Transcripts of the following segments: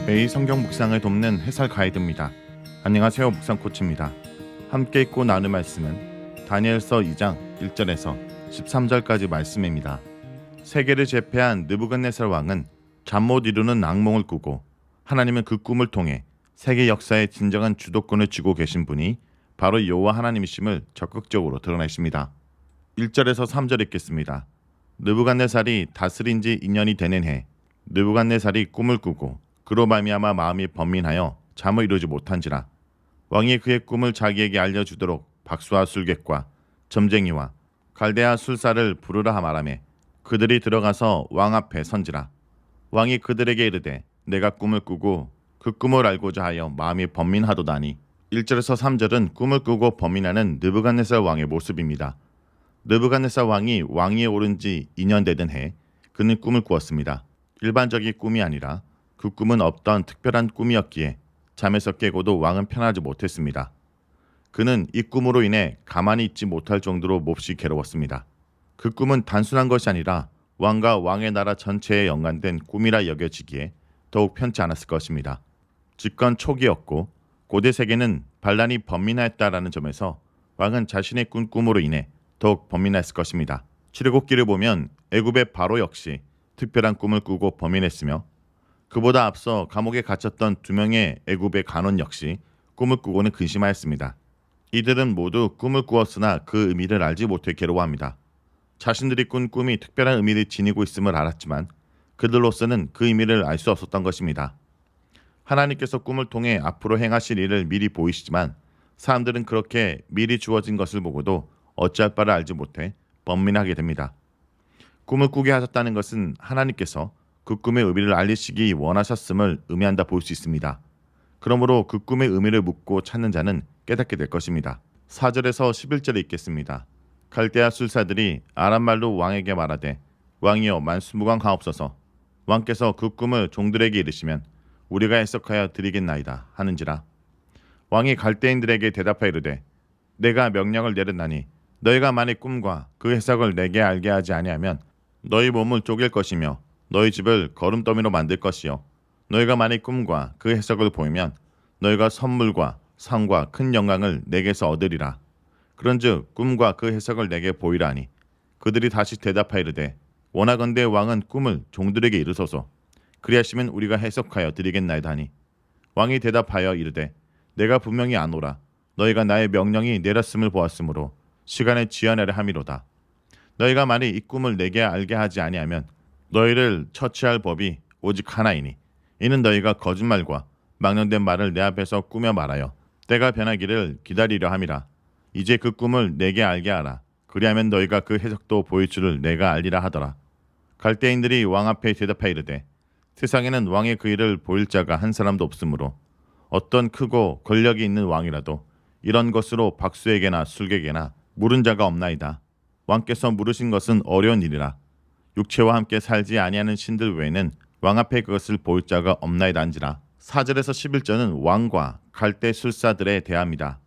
매일 성경 묵상을 돕는 해설 가이드입니다. 안녕하세요. 묵상 코치입니다. 함께 읽고 나눌 말씀은 다니엘서 2장 1절에서 13절까지 말씀입니다. 세계를 제패한 느부갓네살 왕은 잠 못 이루는 악몽을 꾸고 하나님은 그 꿈을 통해 세계 역사의 진정한 주도권을 쥐고 계신 분이 바로 여호와 하나님이심을 적극적으로 드러내십니다. 1절에서 3절 읽겠습니다. 느부갓네살이 다스린 지 2년이 되는 해 느부갓네살이 꿈을 꾸고 그로 말미암아 마음이 번민하여 잠을 이루지 못한지라. 왕이 그의 꿈을 자기에게 알려주도록 박수와 술객과 점쟁이와 갈대아 술사를 부르라 하마라매 그들이 들어가서 왕 앞에 선지라. 왕이 그들에게 이르되 내가 꿈을 꾸고 그 꿈을 알고자 하여 마음이 번민하도다니. 1절에서 3절은 꿈을 꾸고 번민하는 느부갓네살 왕의 모습입니다. 느부갓네살 왕이 왕위에 오른 지 2년 되던 해 그는 꿈을 꾸었습니다. 일반적인 꿈이 아니라 그 꿈은 어떤 특별한 꿈이었기에 잠에서 깨고도 왕은 편하지 못했습니다. 그는 이 꿈으로 인해 가만히 있지 못할 정도로 몹시 괴로웠습니다. 그 꿈은 단순한 것이 아니라 왕과 왕의 나라 전체에 연관된 꿈이라 여겨지기에 더욱 편치 않았을 것입니다. 집권 초기였고 고대 세계는 반란이 번민하였다라는 점에서 왕은 자신의 꾼 꿈으로 인해 더욱 번민했을 것입니다. 출애굽기를 보면 애굽의 바로 역시 특별한 꿈을 꾸고 번민했으며 그보다 앞서 감옥에 갇혔던 2명의 애굽의 간원 역시 꿈을 꾸고는 근심하였습니다. 이들은 모두 꿈을 꾸었으나 그 의미를 알지 못해 괴로워합니다. 자신들이 꾼 꿈이 특별한 의미를 지니고 있음을 알았지만 그들로서는 그 의미를 알 수 없었던 것입니다. 하나님께서 꿈을 통해 앞으로 행하실 일을 미리 보이시지만 사람들은 그렇게 미리 주어진 것을 보고도 어찌할 바를 알지 못해 번민하게 됩니다. 꿈을 꾸게 하셨다는 것은 하나님께서 그 꿈의 의미를 알리시기 원하셨음을 의미한다 볼 수 있습니다. 그러므로 그 꿈의 의미를 묻고 찾는 자는 깨닫게 될 것입니다. 4절에서 11절에 읽겠습니다. 갈대아 술사들이 아람말로 왕에게 말하되 왕이여 만수무강하옵소서. 왕께서 그 꿈을 종들에게 이르시면 우리가 해석하여 드리겠나이다 하는지라. 왕이 갈대인들에게 대답하여 이르되 내가 명령을 내렸나니 너희가 만일 꿈과 그 해석을 내게 알게 하지 아니하면 너희 몸을 쪼갤 것이며 너희 집을 거름더미로 만들 것이요 너희가 만일 꿈과 그 해석을 보이면 너희가 선물과 상과 큰 영광을 내게서 얻으리라. 그런즉 꿈과 그 해석을 내게 보이라 하니 그들이 다시 대답하여 이르되 원하건대 왕은 꿈을 종들에게 이르소서. 그리하시면 우리가 해석하여 드리겠나이다 하니 왕이 대답하여 이르되 내가 분명히 아노라. 너희가 나의 명령이 내렸음을 보았으므로 시간에 지연하려 함이로다. 너희가 만일 이 꿈을 내게 알게 하지 아니하면 너희를 처치할 법이 오직 하나이니 이는 너희가 거짓말과 망령된 말을 내 앞에서 꾸며 말하여 때가 변하기를 기다리려 함이라. 이제 그 꿈을 내게 알게 하라. 그리하면 너희가 그 해석도 보일 줄을 내가 알리라 하더라. 갈대인들이 왕 앞에 대답하여 이르되 세상에는 왕의 그 일을 보일 자가 한 사람도 없으므로 어떤 크고 권력이 있는 왕이라도 이런 것으로 박수에게나 술객에게나 물은 자가 없나이다. 왕께서 물으신 것은 어려운 일이라. 육체와 함께 살지 아니하는 신들 외에는 왕 앞에 그것을 보일 자가 없나이다 한지라. 4절에서 11절은 왕과 갈대 술사들에 대합니다.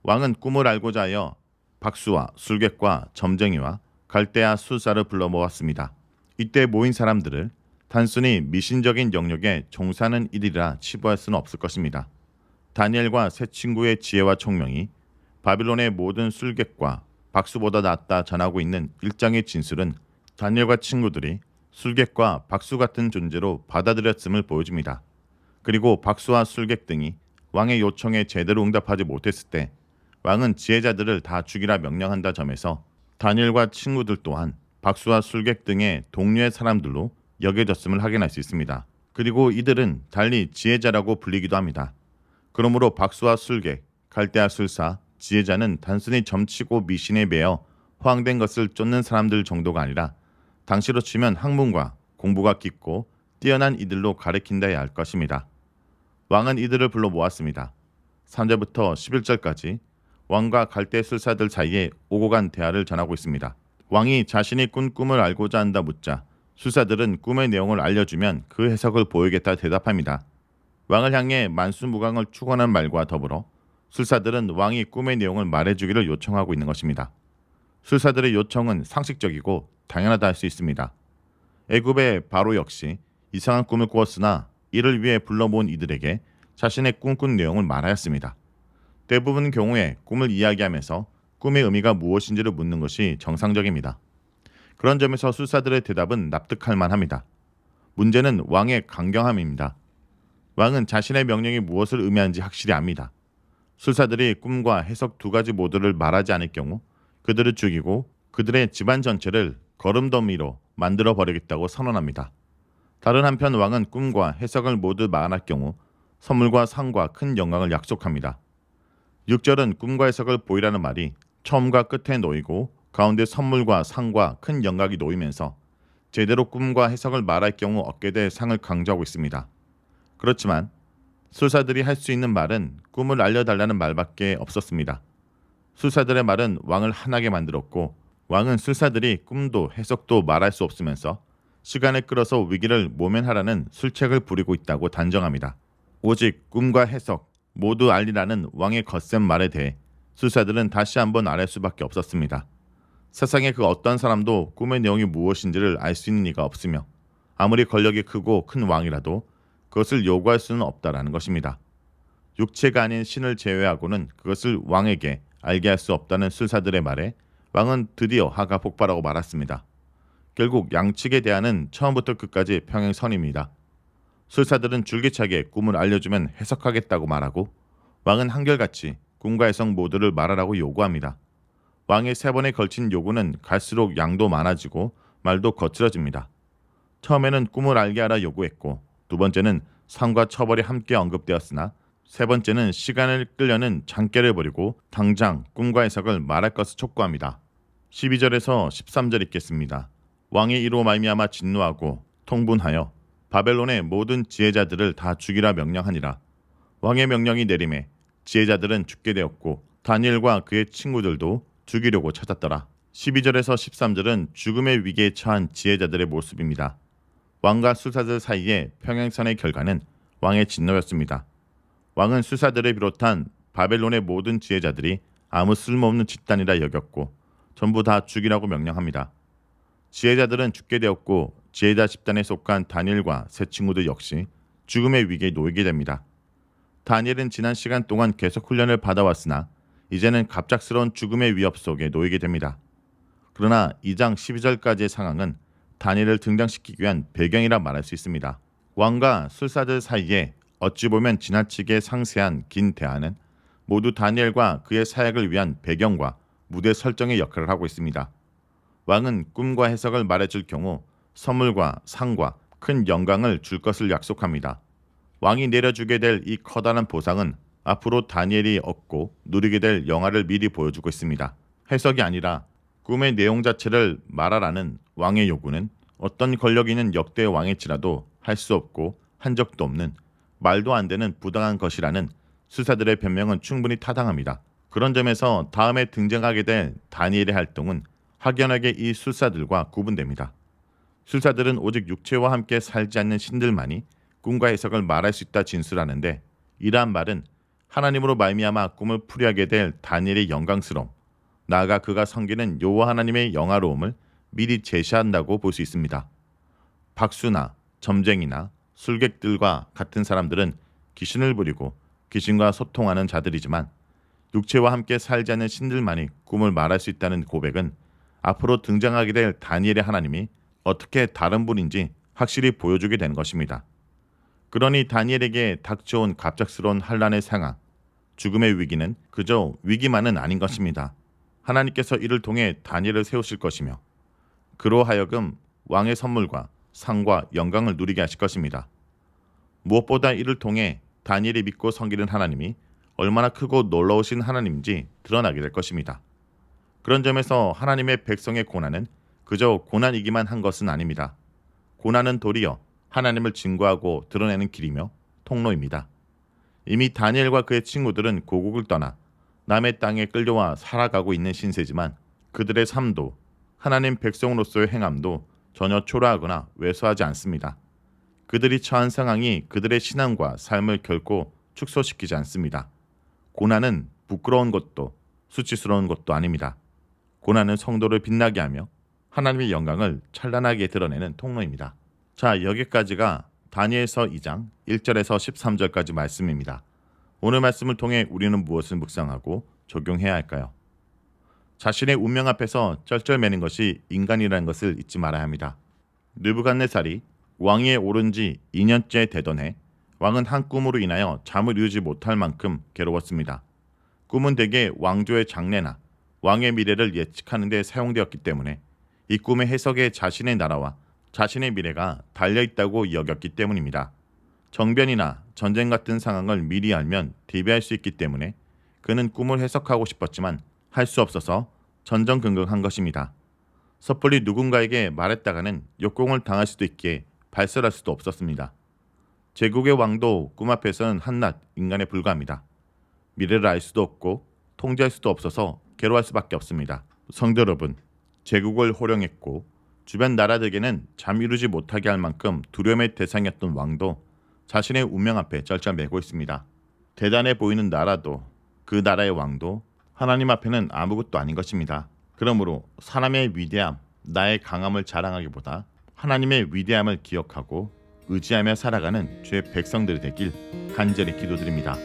왕은 꿈을 알고자 하여 박수와 술객과 점쟁이와 갈대아 술사를 불러 모았습니다. 이때 모인 사람들을 단순히 미신적인 영역에 종사하는 일이라 치부할 수는 없을 것입니다. 다니엘과 세 친구의 지혜와 총명이 바빌론의 모든 술객과 박수보다 낫다 전하고 있는 1장의 진술은 다니엘과 친구들이 술객과 박수 같은 존재로 받아들였음을 보여줍니다. 그리고 박수와 술객 등이 왕의 요청에 제대로 응답하지 못했을 때 왕은 지혜자들을 다 죽이라 명령한다 점에서 다니엘과 친구들 또한 박수와 술객 등의 동료의 사람들로 여겨졌음을 확인할 수 있습니다. 그리고 이들은 달리 지혜자라고 불리기도 합니다. 그러므로 박수와 술객, 갈대아 술사, 지혜자는 단순히 점치고 미신에 매여 허황된 것을 쫓는 사람들 정도가 아니라 당시로 치면 학문과 공부가 깊고 뛰어난 이들로 가리킨다 해야 할 것입니다. 왕은 이들을 불러 모았습니다. 3절부터 11절까지 왕과 갈대술사들 사이에 오고 간 대화를 전하고 있습니다. 왕이 자신이 꾼 꿈을 알고자 한다 묻자 술사들은 꿈의 내용을 알려주면 그 해석을 보이겠다 대답합니다. 왕을 향해 만수무강을 축원한 말과 더불어 술사들은 왕이 꿈의 내용을 말해주기를 요청하고 있는 것입니다. 술사들의 요청은 상식적이고 당연하다 할 수 있습니다. 애굽의 바로 역시 이상한 꿈을 꾸었으나 이를 위해 불러 모은 이들에게 자신의 꿈꾼 내용을 말하였습니다. 대부분 경우에 꿈을 이야기하면서 꿈의 의미가 무엇인지를 묻는 것이 정상적입니다. 그런 점에서 술사들의 대답은 납득할 만합니다. 문제는 왕의 강경함입니다. 왕은 자신의 명령이 무엇을 의미하는지 확실히 압니다. 술사들이 꿈과 해석 두 가지 모두를 말하지 않을 경우 그들을 죽이고 그들의 집안 전체를 거름더미로 만들어 버리겠다고 선언합니다. 다른 한편 왕은 꿈과 해석을 모두 말할 경우 선물과 상과 큰 영광을 약속합니다. 6절은 꿈과 해석을 보이라는 말이 처음과 끝에 놓이고 가운데 선물과 상과 큰 영광이 놓이면서 제대로 꿈과 해석을 말할 경우 얻게 될 상을 강조하고 있습니다. 그렇지만 술사들이 할 수 있는 말은 꿈을 알려달라는 말밖에 없었습니다. 술사들의 말은 왕을 화나게 만들었고 왕은 술사들이 꿈도 해석도 말할 수 없으면서 시간을 끌어서 위기를 모면하라는 술책을 부리고 있다고 단정합니다. 오직 꿈과 해석 모두 알리라는 왕의 거센 말에 대해 술사들은 다시 한번 알할 수밖에 없었습니다. 세상에 그 어떤 사람도 꿈의 내용이 무엇인지를 알 수 있는 이가 없으며 아무리 권력이 크고 큰 왕이라도 그것을 요구할 수는 없다라는 것입니다. 육체가 아닌 신을 제외하고는 그것을 왕에게 알게 할 수 없다는 술사들의 말에 왕은 드디어 화가 폭발하고 말았습니다. 결국 양측에 대한은 처음부터 끝까지 평행선입니다. 술사들은 줄기차게 꿈을 알려주면 해석하겠다고 말하고 왕은 한결같이 꿈과 해석 모두를 말하라고 요구합니다. 왕의 3번에 걸친 요구는 갈수록 양도 많아지고 말도 거칠어집니다. 처음에는 꿈을 알게 하라 요구했고 두 번째는 상과 처벌이 함께 언급되었으나 세 번째는 시간을 끌려는 장깨를 버리고 당장 꿈과 해석을 말할 것을 촉구합니다. 12절에서 13절 읽겠습니다. 왕이 이로 말미암아 진노하고 통분하여 바벨론의 모든 지혜자들을 다 죽이라 명령하니라. 왕의 명령이 내림에 지혜자들은 죽게 되었고 다니엘과 그의 친구들도 죽이려고 찾았더라. 12절에서 13절은 죽음의 위기에 처한 지혜자들의 모습입니다. 왕과 술사들 사이의 평행선의 결과는 왕의 진노였습니다. 왕은 술사들을 비롯한 바벨론의 모든 지혜자들이 아무 쓸모없는 집단이라 여겼고 전부 다 죽이라고 명령합니다. 지혜자들은 죽게 되었고 지혜자 집단에 속한 다니엘과 세 친구들 역시 죽음의 위기에 놓이게 됩니다. 다니엘은 지난 시간 동안 계속 훈련을 받아왔으나 이제는 갑작스러운 죽음의 위협 속에 놓이게 됩니다. 그러나 2장 12절까지의 상황은 다니엘을 등장시키기 위한 배경이라 말할 수 있습니다. 왕과 술사들 사이에 어찌 보면 지나치게 상세한 긴 대화는 모두 다니엘과 그의 사역을 위한 배경과 무대 설정의 역할을 하고 있습니다. 왕은 꿈과 해석을 말해줄 경우 선물과 상과 큰 영광을 줄 것을 약속합니다. 왕이 내려주게 될 이 커다란 보상은 앞으로 다니엘이 얻고 누리게 될 영화를 미리 보여주고 있습니다. 해석이 아니라 꿈의 내용 자체를 말하라는 왕의 요구는 어떤 권력 있는 역대 왕일지라도 할 수 없고 한 적도 없는 말도 안 되는 부당한 것이라는 술사들의 변명은 충분히 타당합니다. 그런 점에서 다음에 등장하게 될 다니엘의 활동은 확연하게 이 술사들과 구분됩니다. 술사들은 오직 육체와 함께 살지 않는 신들만이 꿈과 해석을 말할 수 있다 진술하는데 이러한 말은 하나님으로 말미암아 꿈을 풀이하게 될 다니엘의 영광스러움, 나아가 그가 섬기는 여호와 하나님의 영화로움을 미리 제시한다고 볼 수 있습니다. 박수나 점쟁이나 술객들과 같은 사람들은 귀신을 부리고 귀신과 소통하는 자들이지만 육체와 함께 살지 않는 신들만이 꿈을 말할 수 있다는 고백은 앞으로 등장하게 될 다니엘의 하나님이 어떻게 다른 분인지 확실히 보여주게 되는 것입니다. 그러니 다니엘에게 닥쳐온 갑작스러운 환란의 상황, 죽음의 위기는 그저 위기만은 아닌 것입니다. 하나님께서 이를 통해 다니엘을 세우실 것이며 그로 하여금 왕의 선물과 상과 영광을 누리게 하실 것입니다. 무엇보다 이를 통해 다니엘이 믿고 섬기는 하나님이 얼마나 크고 놀라우신 하나님인지 드러나게 될 것입니다. 그런 점에서 하나님의 백성의 고난은 그저 고난이기만 한 것은 아닙니다. 고난은 도리어 하나님을 증거하고 드러내는 길이며 통로입니다. 이미 다니엘과 그의 친구들은 고국을 떠나 남의 땅에 끌려와 살아가고 있는 신세지만 그들의 삶도 하나님 백성으로서의 행함도 전혀 초라하거나 왜소하지 않습니다. 그들이 처한 상황이 그들의 신앙과 삶을 결코 축소시키지 않습니다. 고난은 부끄러운 것도 수치스러운 것도 아닙니다. 고난은 성도를 빛나게 하며 하나님의 영광을 찬란하게 드러내는 통로입니다. 자, 여기까지가 다니엘서 2장 1절에서 13절까지 말씀입니다. 오늘 말씀을 통해 우리는 무엇을 묵상하고 적용해야 할까요? 자신의 운명 앞에서 쩔쩔매는 것이 인간이라는 것을 잊지 말아야 합니다. 느부갓네살이 왕위에 오른 지 2년째 되던 해 왕은 한 꿈으로 인하여 잠을 이루지 못할 만큼 괴로웠습니다. 꿈은 대개 왕조의 장래나 왕의 미래를 예측하는 데 사용되었기 때문에 이 꿈의 해석에 자신의 나라와 자신의 미래가 달려있다고 여겼기 때문입니다. 정변이나 전쟁 같은 상황을 미리 알면 대비할 수 있기 때문에 그는 꿈을 해석하고 싶었지만 할 수 없어서 전전긍긍한 것입니다. 섣불리 누군가에게 말했다가는 역공을 당할 수도 있기에 발설할 수도 없었습니다. 제국의 왕도 꿈 앞에서는 한낱 인간에 불과합니다. 미래를 알 수도 없고 통제할 수도 없어서 괴로워할 수밖에 없습니다. 성도 여러분, 제국을 호령했고 주변 나라들에게는 잠 이루지 못하게 할 만큼 두려움의 대상이었던 왕도 자신의 운명 앞에 쩔쩔매고 있습니다. 대단해 보이는 나라도 그 나라의 왕도 하나님 앞에는 아무것도 아닌 것입니다. 그러므로 사람의 위대함, 나의 강함을 자랑하기보다 하나님의 위대함을 기억하고 의지하며 살아가는 주의 백성들이 되길 간절히 기도드립니다.